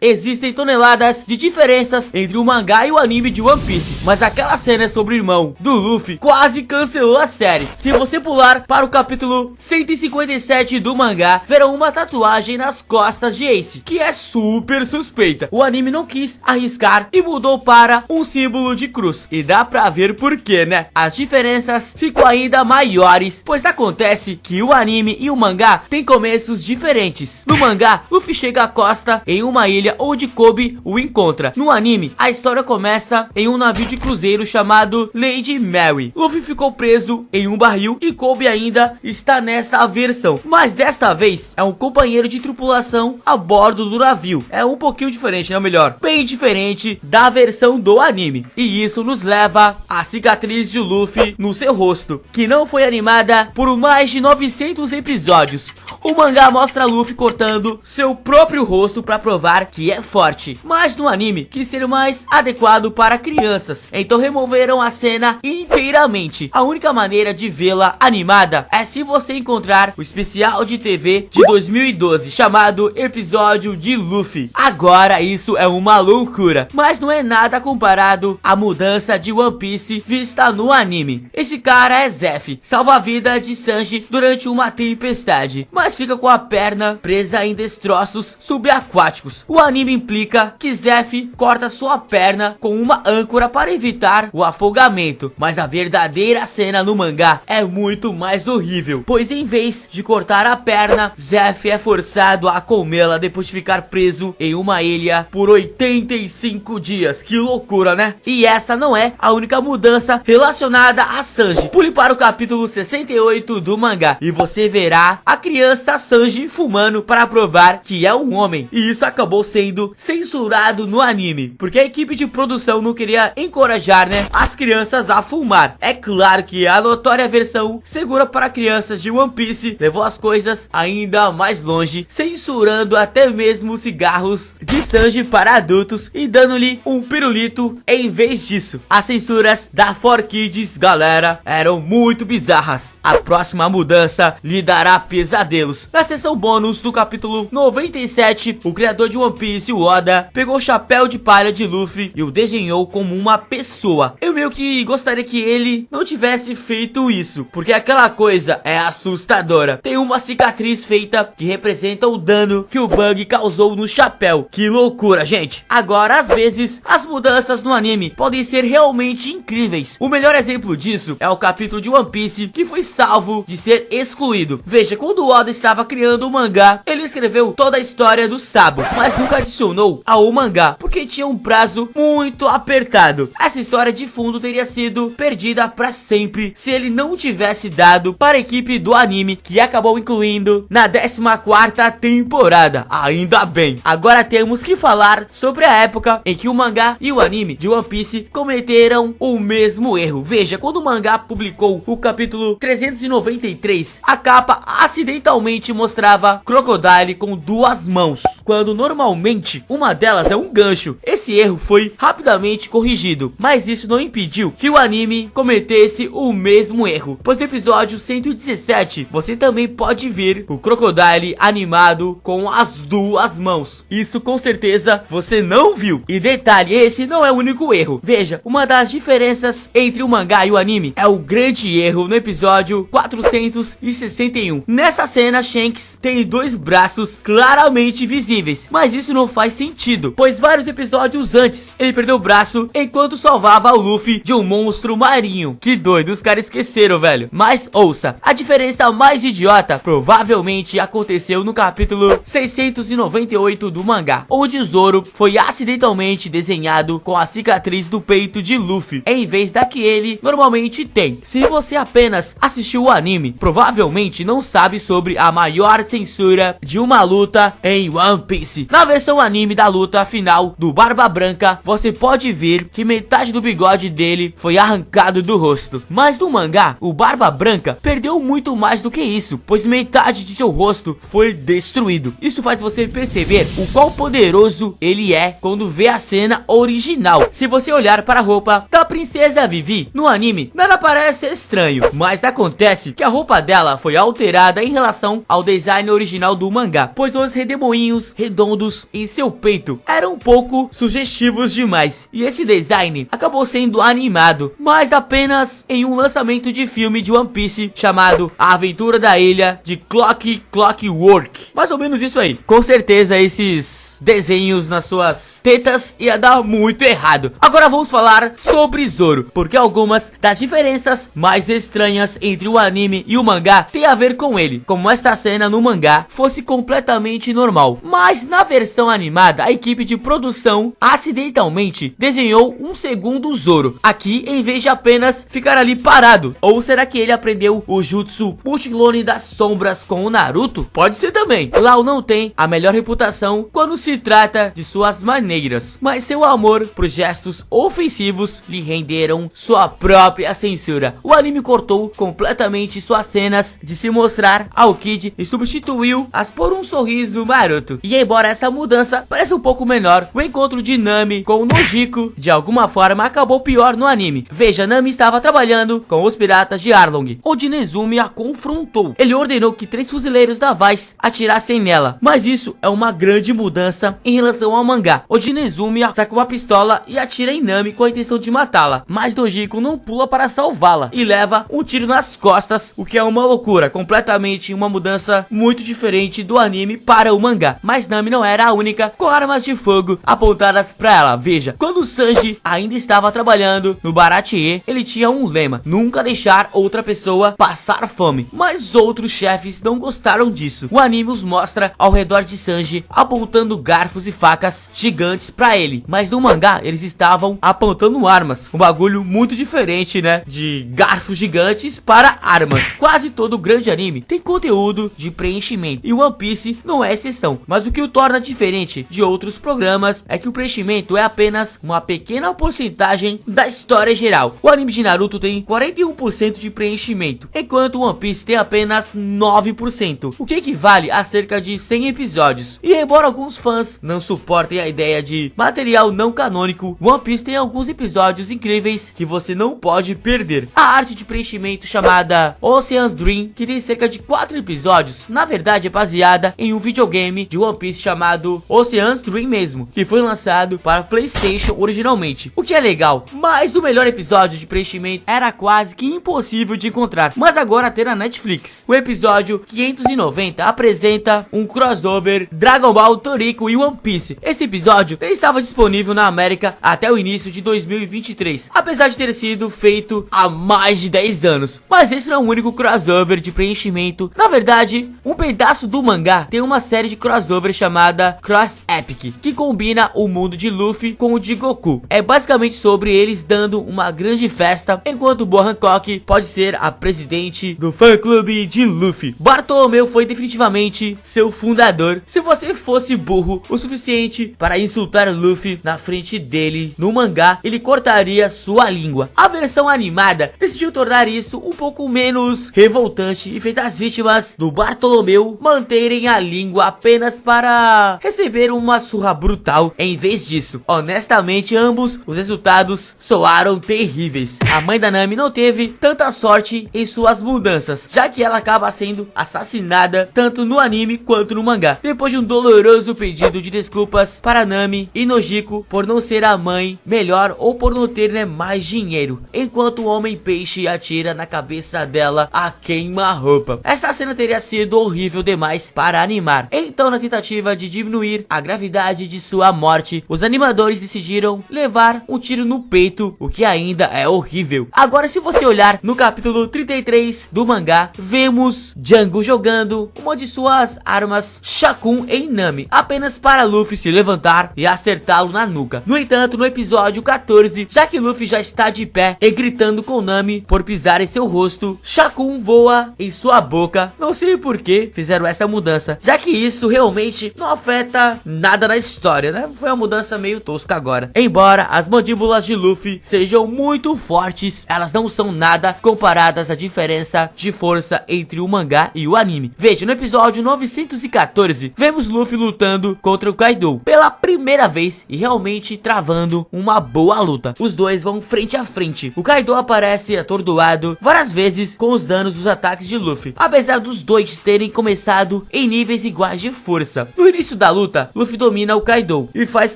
existem toneladas de diferenças entre o mangá e o anime de One Piece, mas aquela cena sobre o irmão do Luffy quase cancelou a série. Se você pular para o capítulo 157 do mangá, verão uma tatuagem nas costas de Ace, que é super suspeita. O anime não quis arriscar e mudou para um símbolo de cruz, e dá pra ver por quê, né? As diferenças ficam ainda maiores, pois acontece que o anime e o mangá têm começos diferentes. No mangá, Luffy chega à costa em uma ilha onde Kobe o encontra. No anime, a história começa em um navio de cruzeiro chamado Lady Mary. Luffy ficou preso em um barril e Kobe ainda está nessa versão, mas desta vez é um companheiro de tripulação a bordo do navio. É um pouquinho diferente, não, melhor, bem diferente da versão do anime. E isso nos leva à cicatriz de Luffy no seu rosto, que não foi animada por mais de 900 episódios. O mangá mostra Luffy cortando seu próprio rosto para provar que é forte, mas no anime quis ser mais adequado para crianças, então removeram a cena inteiramente. A única maneira de vê-la animada é se você encontrar o especial de TV de 2012 chamado Episódio de Luffy. Agora isso é uma loucura, mas não é nada comparado à mudança de One Piece vista no anime. Esse cara é Zeff, salva a vida de Sanji durante uma tempestade, mas fica com a perna presa em destroços subaquáticos. O anime implica que Zeff corta sua perna com uma âncora para evitar o afogamento, mas a verdadeira cena no mangá é muito mais horrível, pois em vez de cortar a perna, Zeff é forçado a comê-la depois de ficar preso em uma ilha por 85 dias. Que loucura, né? E essa não é a única mudança relacionada a Sanji. Pule para o capítulo 68 do mangá e você verá a criança Sanji fumando para provar que é um homem, e isso acabou sendo censurado no anime, porque a equipe de produção não queria encorajar, né, as crianças a fumar. É claro que a notória versão segura para crianças de One Piece levou as coisas ainda mais longe, censurando até mesmo os cigarros de Sanji para adultos e dando-lhe um pirulito em vez disso. As censuras da 4Kids, galera, eram muito bizarras. A próxima mudança lhe dará pesadelos. Na seção bônus do capítulo 97, o criador de One Piece, o Oda, pegou o chapéu de palha de Luffy e o desenhou como uma pessoa. Eu meio que gostaria que ele não tivesse feito isso, porque aquela coisa é assustadora. Tem uma cicatriz feita que representa o dano que o Bug causou no chapéu. Que loucura, gente. Agora, às vezes, as mudanças no anime podem ser realmente incríveis. O melhor exemplo disso é o capítulo de One Piece que foi salvo de ser excluído. Veja, quando o Oda estava criando o mangá, ele escreveu toda a história do Sabo, mas nunca adicionou ao mangá, porque tinha um prazo muito apertado. Essa história de fundo teria sido perdida para sempre se ele não tivesse dado para a equipe do anime, que acabou incluindo na 14ª temporada. Ainda bem. Agora temos que falar sobre a época em que o mangá e o anime de One Piece cometeram o mesmo erro. Veja, quando o mangá publicou o capítulo 393, a capa acidentalmente mostrava Crocodile com duas mãos, quando normalmente uma delas é um gancho. Esse erro foi rapidamente corrigido, mas isso não impediu que o anime cometesse o mesmo erro, pois no episódio 117 você também pode ver o Crocodile animado com as duas mãos. Isso com certeza você não viu. E detalhe, esse não é o único erro. Veja, uma das diferenças entre o mangá e o anime é o grande erro no episódio 461. Nessa cena, Shanks tem dois braços claramente visíveis, mas isso não faz sentido, pois vários episódios antes ele perdeu o braço enquanto salvava o Luffy de um monstro marinho. Que doido, os caras esqueceram, velho. Mas ouça, a diferença mais idiota provavelmente aconteceu no capítulo 698 do mangá, onde Zoro foi acidentalmente desenhado com a cicatriz do peito de Luffy, em vez da que ele normalmente tem. Se você apenas assistiu o anime, provavelmente não sabe sobre a maior censura de uma luta em One Piece. Na versão anime da luta final do Barba Branca, você pode ver que metade do bigode dele foi arrancado do rosto, mas no mangá, o Barba Branca perdeu muito mais do que isso, pois metade de seu rosto foi destruído. Isso faz você perceber o quão poderoso ele é quando vê a cena original. Se você olhar para a roupa da princesa Vivi no anime, nada parece estranho, mas acontece que a roupa dela foi alterada em relação ao design original do mangá, pois os redemoinhos redondos em seu peito eram um pouco sugestivos demais, e esse design acabou sendo animado, mas apenas em um lançamento de filme de One Piece chamado A Aventura da Ilha de Clockwork. Mais ou menos isso aí. Com certeza esses desenhos nas suas tetas ia dar muito errado. Agora vamos falar sobre Zoro, porque algumas das diferenças mais estranhas entre o anime e o mangá tem a ver com ele, como esta cena no mangá fosse completamente normal, mas na versão animada a equipe de produção acidentalmente desenhou um segundo Zoro aqui, em vez de apenas ficar ali parado. Ou será que ele aprendeu o jutsu multiclone das sombras com o Naruto? Pode ser também. Lau não tem a melhor reputação quando se trata de suas maneiras, mas seu amor por gestos ofensivos lhe renderam sua própria censura. O anime cortou completamente suas cenas de se mostrar ao Kid e substituiu-as por um sorriso maroto. E embora essa mudança pareça um pouco menor, o encontro de Nami com o Nojiko de alguma forma acabou pior no anime. Veja, Nami estava trabalhando com os piratas de Arlong, onde Nezumi a confrontou. Ele ordenou que 3 fuzileiros navais atirassem nela, mas isso é uma grande mudança em relação ao mangá, onde Nezumi saca uma pistola e atira em Nami com a intenção de matá-la, mas Nojiko não pula para salvá-la e leva um tiro nas costas, o que é uma loucura, completamente uma mudança muito diferente do anime para o mangá. Mas Nami não era a única com armas de fogo apontadas para ela. Veja, quando Sanji ainda estava trabalhando no Baratie, ele tinha um lema: nunca deixar outra pessoa passar fome, mas outros chefes não gostaram disso. O anime os mostra ao redor de Sanji apontando garfos e facas gigantes para ele, mas no mangá eles estavam apontando armas, um bagulho muito diferente, né, de garfos gigantes para armas. Quase todo grande anime tem conteúdo de preenchimento e One Piece não é exceção, mas o que o torna diferente de outros programas é que o preenchimento é apenas uma pequena porcentagem da história geral. O anime de Naruto tem 41% de preenchimento, enquanto One Piece tem apenas 9%, o que equivale a cerca de 100 episódios. E embora alguns fãs não suportem a ideia de material não canônico, One Piece tem alguns episódios incríveis que você não pode perder. A arte de preenchimento chamada Ocean's Dream, que tem cerca de 4 episódios, na verdade é baseada em um videogame de One Piece chamado Ocean's Dream mesmo, que foi lançado para PlayStation originalmente, o que é legal. Mas o melhor episódio de preenchimento era quase que impossível de encontrar, mas agora tem na Netflix. O episódio 590 apresenta um crossover Dragon Ball, Toriko e One Piece. Esse episódio estava disponível na América até o início de 2023, apesar de ter sido feito há mais de 10 anos. Mas esse não é o único crossover de preenchimento. Na verdade, um pedaço do mangá tem uma série de crossover chamada Cross Epic, que combina o mundo de Luffy com o de Goku. É basicamente sobre eles dando uma grande festa, enquanto Boa Hancock pode ser a presidente do fã clube de Luffy. Bartolomeu foi definitivamente seu fundador. Se você fosse burro o suficiente para insultar Luffy na frente dele no mangá, ele cortaria sua língua. A versão animada decidiu tornar isso um pouco menos revoltante e fez as vítimas do Bartolomeu manterem a língua apenas para receber uma surra brutal. Em vez disso, honestamente, ambos os resultados soaram terríveis. A mãe da Nami não teve tanta sorte em suas mudanças, já que ela acaba sendo assassinada tanto no anime quanto no mangá, depois de um doloroso pedido de desculpas para Nami e Nojiko por não ser a mãe melhor ou por não ter, né, mais dinheiro, enquanto o homem peixe atira na cabeça dela a queima-roupa. Essa cena teria sido horrível demais para animar, então na tentativa de diminuir a gravidade de sua morte, os animadores decidiram levar um tiro no peito, o que ainda é horrível. Agora, se você olhar no capítulo 33 do mangá, vemos Django jogando uma de suas armas Shakun em Nami, apenas para Luffy se levantar e acertá-lo na nuca. No entanto, no episódio 14, já que Luffy já está de pé e gritando com Nami por pisar em seu rosto, Shakun voa em sua boca. Não sei por que fizeram essa mudança, já que isso realmente não afeta nada na história, né? Foi uma mudança meio tosca agora. Embora as mandíbulas de Luffy sejam muito fortes, elas não são nada comparadas à diferença de força entre o mangá e o anime. Veja, no episódio 914, vemos Luffy lutando contra o Kaido pela primeira vez e realmente travando uma boa luta. Os dois vão frente a frente. O Kaido aparece atordoado várias vezes com os danos dos ataques de Luffy, apesar dos dois terem começado em níveis iguais de força. No início da luta, Luffy Luffy domina o Kaido e faz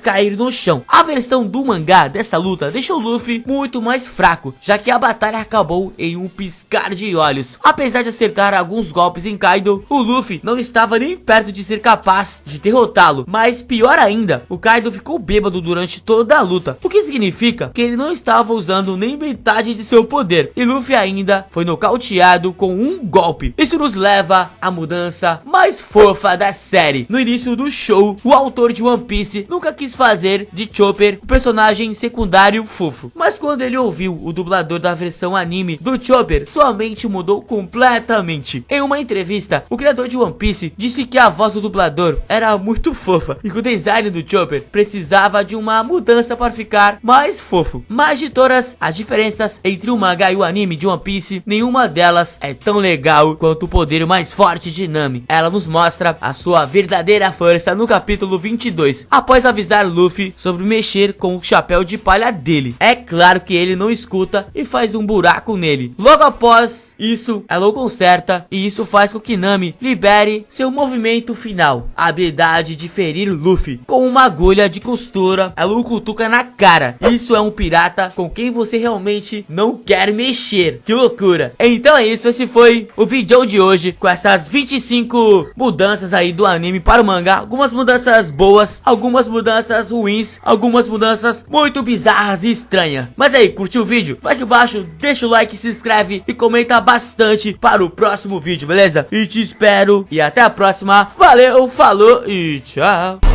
cair no chão. A versão do mangá dessa luta deixou o Luffy muito mais fraco, já que a batalha acabou em um piscar de olhos. Apesar de acertar alguns golpes em Kaido, o Luffy não estava nem perto de ser capaz de derrotá-lo. Mas pior ainda, o Kaido ficou bêbado durante toda a luta, o que significa que ele não estava usando nem metade de seu poder, e Luffy ainda foi nocauteado com um golpe. Isso nos leva à mudança mais fofa da série. No início do show, o autor de One Piece nunca quis fazer de Chopper o personagem secundário fofo, mas quando ele ouviu o dublador da versão anime do Chopper, sua mente mudou completamente. Em uma entrevista, o criador de One Piece disse que a voz do dublador era muito fofa e que o design do Chopper precisava de uma mudança para ficar mais fofo. Mas de todas as diferenças entre o mangá e o anime de One Piece, nenhuma delas é tão legal quanto o poder mais forte de Nami. Ela nos mostra a sua verdadeira força no capítulo 22, após avisar Luffy sobre mexer com o chapéu de palha dele. É claro que ele não escuta e faz um buraco nele. Logo após isso, ela o conserta e isso faz com que Nami libere seu movimento final, a habilidade de ferir Luffy. Com uma agulha de costura, ela o cutuca na cara. Isso é um pirata com quem você realmente não quer mexer. Que loucura. Então é isso, esse foi o vídeo de hoje, com essas 25 mudanças aí do anime para o mangá. Algumas mudanças boas, algumas mudanças ruins, algumas mudanças muito bizarras e estranhas. Mas aí, curtiu o vídeo? Vai aqui embaixo, deixa o like, se inscreve e comenta bastante para o próximo vídeo, beleza? E te espero e até a próxima. Valeu, falou e tchau.